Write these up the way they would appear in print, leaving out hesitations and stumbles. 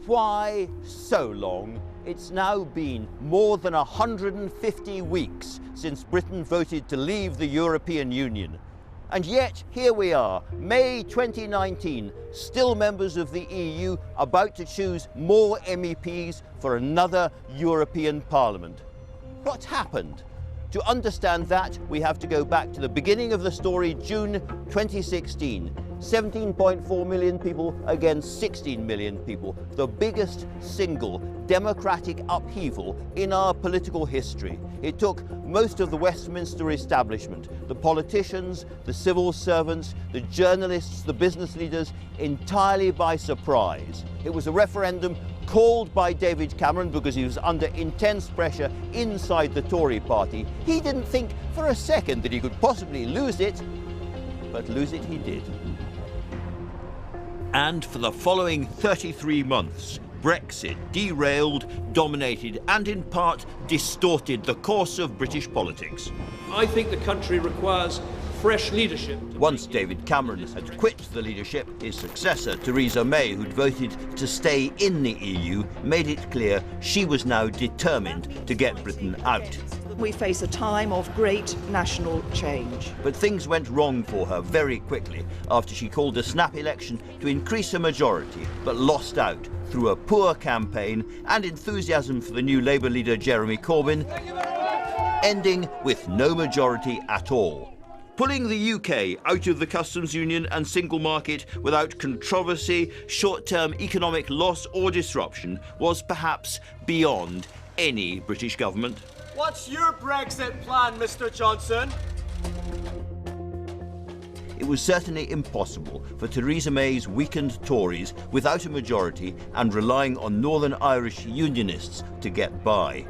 Why so long? It's now been more than 150 weeks since Britain voted to leave the European Union. And yet, here we are, May 2019, still members of the EU, about to choose more MEPs for another European Parliament. What happened? To understand that, we have to go back to the beginning of the story, June 2016. 17.4 million people against 16 million people, the biggest single democratic upheaval in our political history. It took most of the Westminster establishment, the politicians, the civil servants, the journalists, the business leaders, entirely by surprise. It was a referendum called by David Cameron because he was under intense pressure inside the Tory party. He didn't think for a second that he could possibly lose it, but lose it he did. And for the following 33 months, Brexit derailed, dominated and in part distorted the course of British politics. I think the country requires fresh leadership. Once David Cameron had quit the leadership, his successor, Theresa May, who'd voted to stay in the EU, made it clear she was now determined to get Britain out. We face a time of great national change. But things went wrong for her very quickly after she called a snap election to increase her majority, but lost out through a poor campaign and enthusiasm for the new Labour leader Jeremy Corbyn, ending with no majority at all. Pulling the UK out of the customs union and single market without controversy, short-term economic loss or disruption was perhaps beyond any British government. What's your Brexit plan, Mr. Johnson? It was certainly impossible for Theresa May's weakened Tories without a majority and relying on Northern Irish unionists to get by.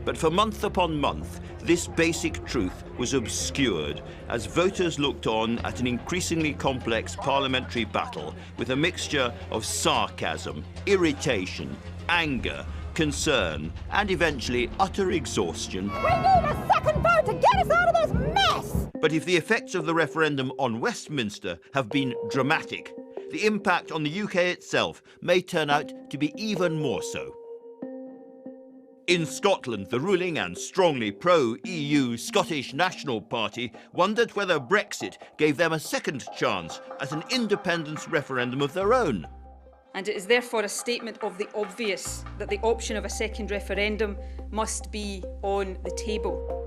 But for month upon month, this basic truth was obscured as voters looked on at an increasingly complex parliamentary battle with a mixture of sarcasm, irritation, anger, concern and eventually utter exhaustion. We need a second vote to get us out of this mess! But if the effects of the referendum on Westminster have been dramatic, the impact on the UK itself may turn out to be even more so. In Scotland, the ruling and strongly pro-EU Scottish National Party wondered whether Brexit gave them a second chance at an independence referendum of their own. And it is therefore a statement of the obvious that the option of a second referendum must be on the table.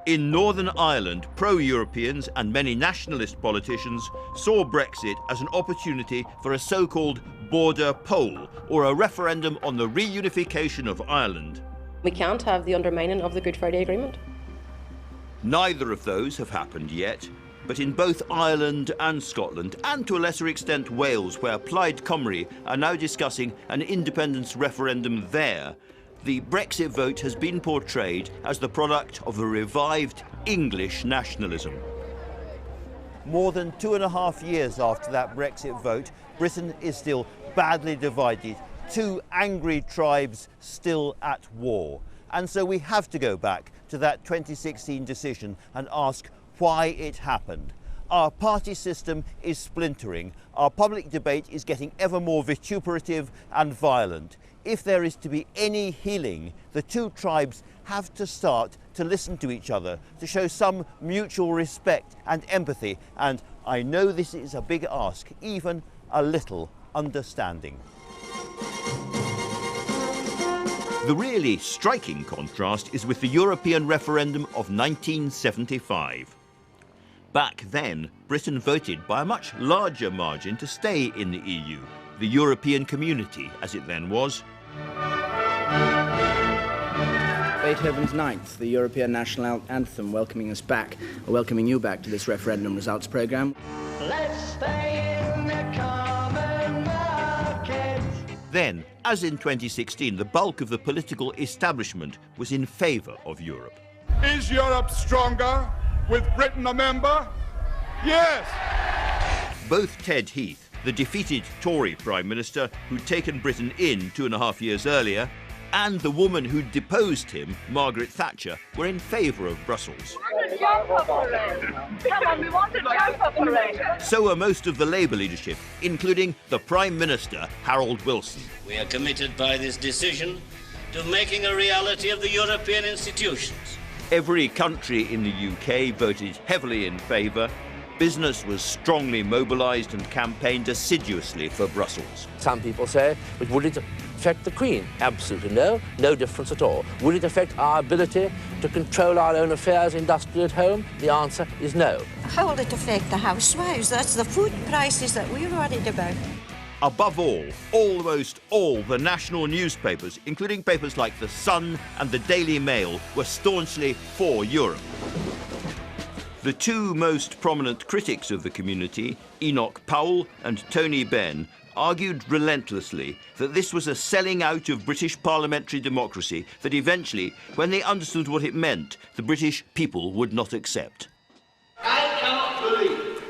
In Northern Ireland, pro-Europeans and many nationalist politicians saw Brexit as an opportunity for a so-called border poll, or a referendum on the reunification of Ireland. We can't have the undermining of the Good Friday Agreement. Neither of those have happened yet, but in both Ireland and Scotland, and to a lesser extent Wales, where Plaid Cymru are now discussing an independence referendum there, the Brexit vote has been portrayed as the product of a revived English nationalism. More than 2.5 years after that Brexit vote, Britain is still badly divided, two angry tribes still at war. And so we have to go back to that 2016 decision and ask why it happened. Our party system is splintering. Our public debate is getting ever more vituperative and violent. If there is to be any healing, the two tribes have to start to listen to each other, to show some mutual respect and empathy, and I know this is a big ask, even a little understanding. The really striking contrast is with the European referendum of 1975. Back then, Britain voted by a much larger margin to stay in the EU, the European Community, as it then was. Beethoven's Ninth, the European National Anthem, welcoming us back, or welcoming you back to this referendum results programme. Let's stay in the common market. Then, as in 2016, the bulk of the political establishment was in favour of Europe. Is Europe stronger with Britain a member? Yes! Both Ted Heath, the defeated Tory Prime Minister who'd taken Britain in 2.5 years earlier, and the woman who deposed him, Margaret Thatcher, were in favour of Brussels. Come on, we want to jump operator. So are most of the Labour leadership, including the Prime Minister, Harold Wilson. We are committed by this decision to making a reality of the European institutions. Every country in the UK voted heavily in favour. Business was strongly mobilised and campaigned assiduously for Brussels. Some people say, but would it affect the Queen? Absolutely no, no difference at all. Would it affect our ability to control our own affairs industrially at home? The answer is no. How will it affect the housewives? That's the food prices that we're worried about. Above all, almost all the national newspapers, including papers like The Sun and the Daily Mail, were staunchly for Europe. The two most prominent critics of the community, Enoch Powell and Tony Benn, argued relentlessly that this was a selling out of British parliamentary democracy that eventually, when they understood what it meant, the British people would not accept. I cannot believe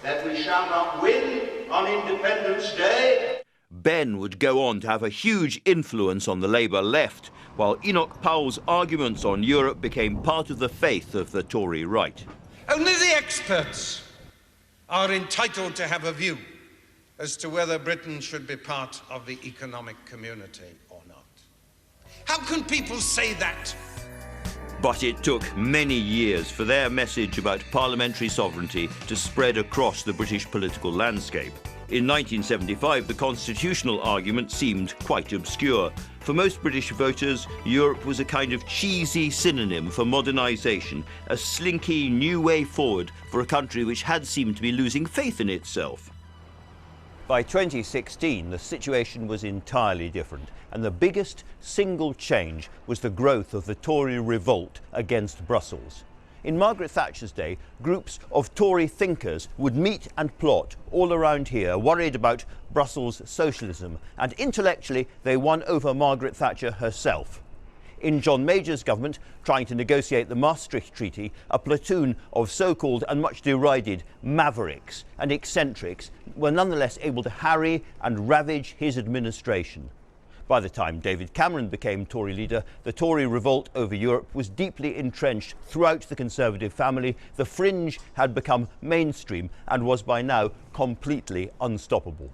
that we shall not win on Independence Day. Benn would go on to have a huge influence on the Labour left, while Enoch Powell's arguments on Europe became part of the faith of the Tory right. Only the experts are entitled to have a view as to whether Britain should be part of the economic community or not. How can people say that? But it took many years for their message about parliamentary sovereignty to spread across the British political landscape. In 1975, the constitutional argument seemed quite obscure. For most British voters, Europe was a kind of cheesy synonym for modernisation, a slinky new way forward for a country which had seemed to be losing faith in itself. By 2016, the situation was entirely different, and the biggest single change was the growth of the Tory revolt against Brussels. In Margaret Thatcher's day, groups of Tory thinkers would meet and plot all around here, worried about Brussels socialism, and intellectually they won over Margaret Thatcher herself. In John Major's government, trying to negotiate the Maastricht Treaty, a platoon of so-called and much derided mavericks and eccentrics were nonetheless able to harry and ravage his administration. By the time David Cameron became Tory leader, the Tory revolt over Europe was deeply entrenched throughout the Conservative family. The fringe had become mainstream and was by now completely unstoppable.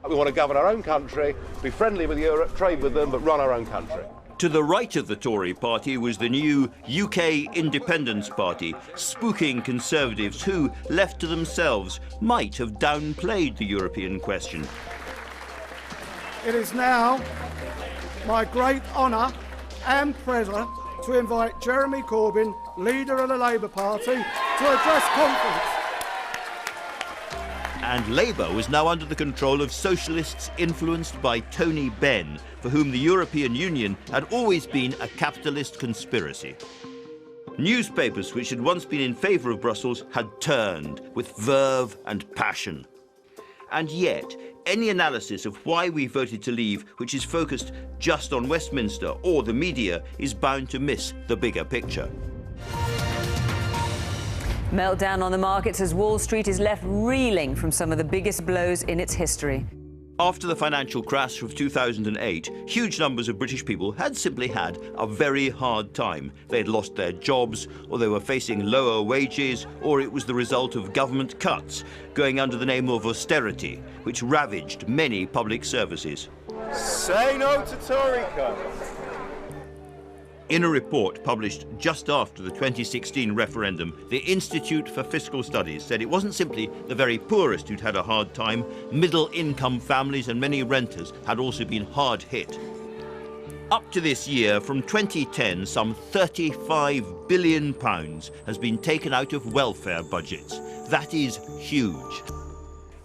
We want to govern our own country, be friendly with Europe, trade with them, but run our own country. To the right of the Tory party was the new UK Independence Party, spooking Conservatives who, left to themselves, might have downplayed the European question. It is now my great honour and pleasure to invite Jeremy Corbyn, leader of the Labour Party, to address conference. And Labour was now under the control of socialists influenced by Tony Benn, for whom the European Union had always been a capitalist conspiracy. Newspapers which had once been in favour of Brussels had turned with verve and passion. And yet, any analysis of why we voted to leave, which is focused just on Westminster or the media, is bound to miss the bigger picture. Meltdown on the markets as Wall Street is left reeling from some of the biggest blows in its history. After the financial crash of 2008, huge numbers of British people had simply had a very hard time. They had lost their jobs, or they were facing lower wages, or it was the result of government cuts going under the name of austerity, which ravaged many public services. Say no to Tory cuts. In a report published just after the 2016 referendum, the Institute for Fiscal Studies said it wasn't simply the very poorest who'd had a hard time. Middle-income families and many renters had also been hard hit. Up to this year, from 2010, some £35 billion has been taken out of welfare budgets. That is huge.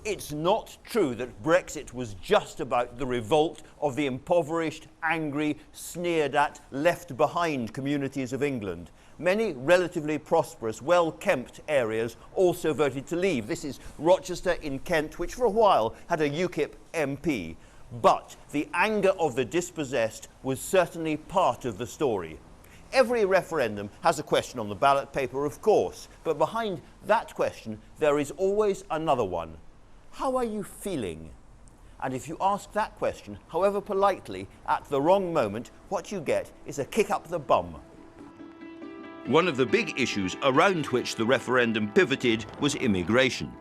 It's not true that Brexit was just about the revolt of the impoverished, angry, sneered at, left behind communities of England. Many relatively prosperous, well-kept areas also voted to leave. This is Rochester in Kent, which for a while had a UKIP MP. But the anger of the dispossessed was certainly part of the story. Every referendum has a question on the ballot paper, of course, but behind that question there is always another one. How are you feeling? And if you ask that question, however politely, at the wrong moment, what you get is a kick up the bum. One of the big issues around which the referendum pivoted was immigration.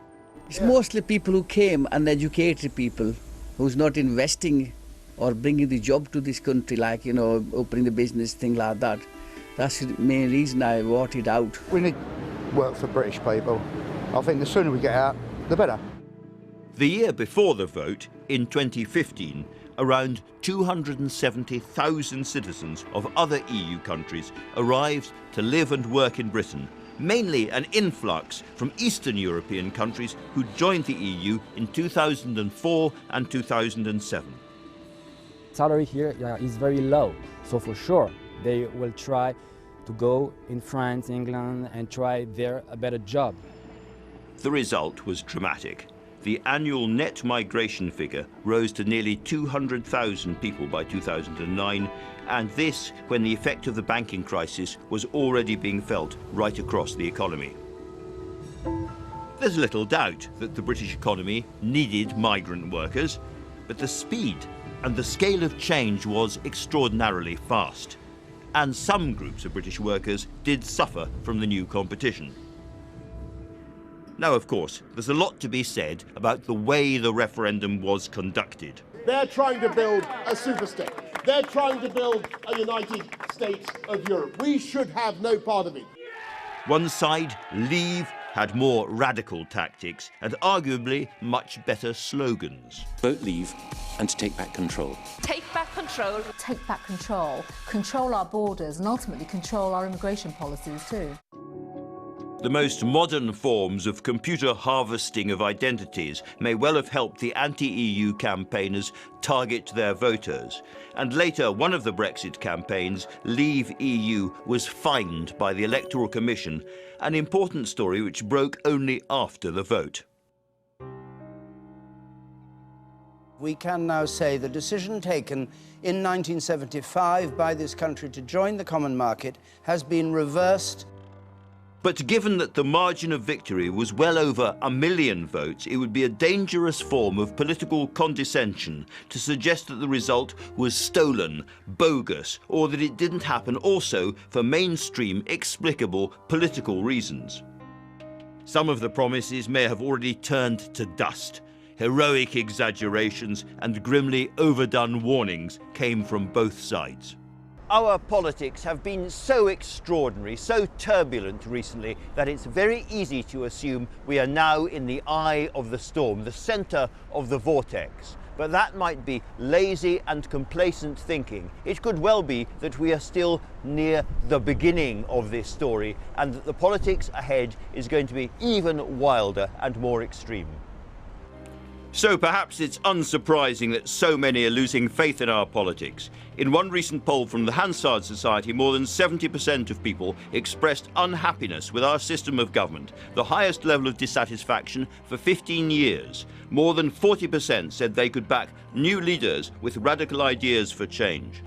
It's mostly people who came, uneducated people, who's not investing or bringing the job to this country, like, you know, opening the business, thing like that. That's the main reason I voted out. We need work for British people. I think the sooner we get out, the better. The year before the vote, in 2015, around 270,000 citizens of other EU countries arrived to live and work in Britain, mainly an influx from Eastern European countries who joined the EU in 2004 and 2007. Salary here is very low, so for sure they will try to go in France, England, and try there a better job. The result was dramatic. The annual net migration figure rose to nearly 200,000 people by 2009, and this when the effect of the banking crisis was already being felt right across the economy. There's little doubt that the British economy needed migrant workers, but the speed and the scale of change was extraordinarily fast, and some groups of British workers did suffer from the new competition. Now, of course, there's a lot to be said about the way the referendum was conducted. They're trying to build a superstate. They're trying to build a United States of Europe. We should have no part of it. One side, Leave, had more radical tactics and arguably much better slogans. Vote Leave and take back control. Take back control. Take back control. Control our borders and ultimately control our immigration policies too. The most modern forms of computer harvesting of identities may well have helped the anti-EU campaigners target their voters. And later, one of the Brexit campaigns, Leave EU, was fined by the Electoral Commission, an important story which broke only after the vote. We can now say the decision taken in 1975 by this country to join the common market has been reversed. But given that the margin of victory was well over 1 million votes, it would be a dangerous form of political condescension to suggest that the result was stolen, bogus, or that it didn't happen also for mainstream, explicable political reasons. Some of the promises may have already turned to dust. Heroic exaggerations and grimly overdone warnings came from both sides. Our politics have been so extraordinary, so turbulent recently, that it's very easy to assume we are now in the eye of the storm, the centre of the vortex. But that might be lazy and complacent thinking. It could well be that we are still near the beginning of this story, and that the politics ahead is going to be even wilder and more extreme. So perhaps it's unsurprising that so many are losing faith in our politics. In one recent poll from the Hansard Society, more than 70% of people expressed unhappiness with our system of government, the highest level of dissatisfaction for 15 years. More than 40% said they could back new leaders with radical ideas for change.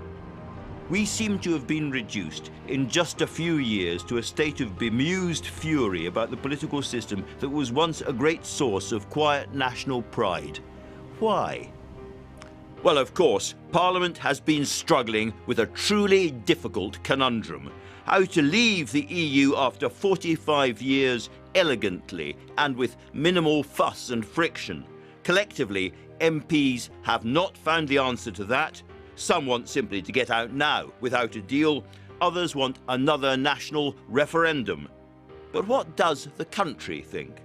We seem to have been reduced in just a few years to a state of bemused fury about the political system that was once a great source of quiet national pride. Why? Well, of course, Parliament has been struggling with a truly difficult conundrum: how to leave the EU after 45 years elegantly and with minimal fuss and friction. Collectively, MPs have not found the answer to that. Some want simply to get out now without a deal. Others want another national referendum. But what does the country think?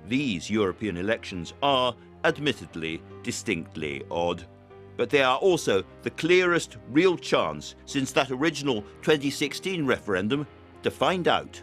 These European elections are, admittedly, distinctly odd. But they are also the clearest real chance since that original 2016 referendum to find out.